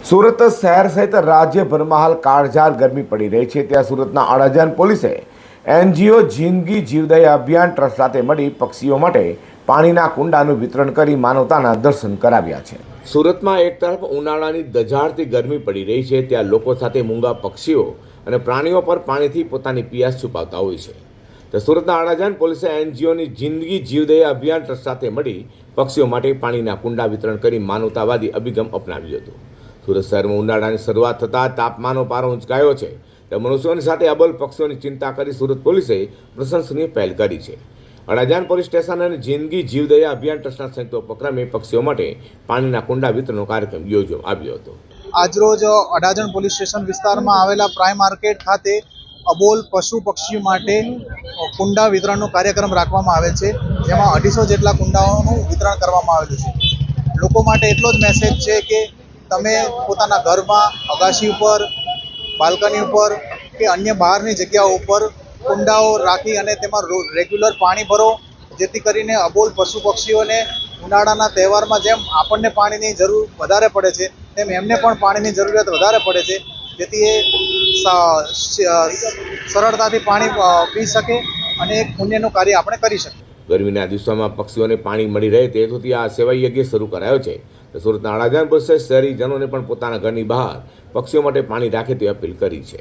સુરત શહેર સહિત રાજ્યભરમાં હાલ કાળઝાળ ગરમી પડી રહી છે। ત્યાં સુરતના અડાજણ પોલીસે એનજીઓ જિંદગી જીવદયા અભિયાન ટ્રસ્ટ સાથે મળી પક્ષીઓ માટે પાણીના કુંડાનું વિતરણ કરી માનવતાના દર્શન કરાવ્યા છે। સુરતમાં એક તરફ ઉનાળાની દઝાડતી ગરમી પડી રહી છે, ત્યાં લોકો સાથે મૂંગા પક્ષીઓ અને પ્રાણીઓ પર પાણીથી પોતાની પિયાસ છુપાવતા હોય છે। તો સુરતના અડાજણ પોલીસે એનજીઓની જિંદગી જીવદયા અભિયાન ટ્રસ્ટ સાથે મળી પક્ષીઓ માટે પાણીના કુંડા વિતરણ કરી માનવતાવાદી અભિગમ અપનાવ્યો હતો। સુરત શહેરમાં ઉનાળાની શરૂઆત થતાં તાપમાનનો પારો ઊંચકાયો છે, તો મનુષ્યોની સાથે અબોલ પક્ષીઓની ચિંતા કરી સુરત પોલીસે પ્રશંસનીય પહેલ કરી છે। અડાજણ પોલીસ સ્ટેશન અને જિંદગી જીવદયા અભિયાન ટ્રસ્ટના સંયુક્ત ઉપક્રમે પક્ષીઓ માટે પાણીના કુંડા વિતરણનો કાર્યક્રમ યોજવામાં આવ્યો હતો। આજરોજ અડાજણ પોલીસ સ્ટેશન વિસ્તારમાં આવેલા પ્રાઇમ માર્કેટ ખાતે અબોલ પશુ પક્ષીઓ માટે કુંડા વિતરણનો કાર્યક્રમ રાખવામાં આવે છે, જેમાં 250 જેટલા કુંડાઓનું વિતરણ કરવામાં આવેલું છે। લોકો માટે એટલો જ મેસેજ છે કે તમે પોતાના ઘરમાં અગાશી ઉપર, બાલ્કની ઉપર કે અન્ય બહારની જગ્યાઓ ઉપર કુંડાઓ રાખી અને તેમાં રેગ્યુલર પાણી ભરો, જેથી કરીને અબોલ પશુ પક્ષીઓને ઉનાળાના તહેવારમાં જેમ આપણને પાણીની જરૂર વધારે પડે છે, તેમ એમને પણ પાણીની જરૂરિયાત વધારે પડે છે, જેથી એ સરળતાથી પાણી પી શકે અને એક પુણ્યનું કાર્ય આપણે કરી શકીએ। ગરમીના દિવસોમાં પક્ષીઓને પાણી મળી રહે તે હેતુથી આ સેવા યજ્ઞ શરૂ કરાયો છે। સુરતના અડાજણ પોલીસે શહેરીજનોને પણ પોતાના ઘરની બહાર પક્ષીઓ માટે પાણી રાખે તેવી અપીલ કરી છે।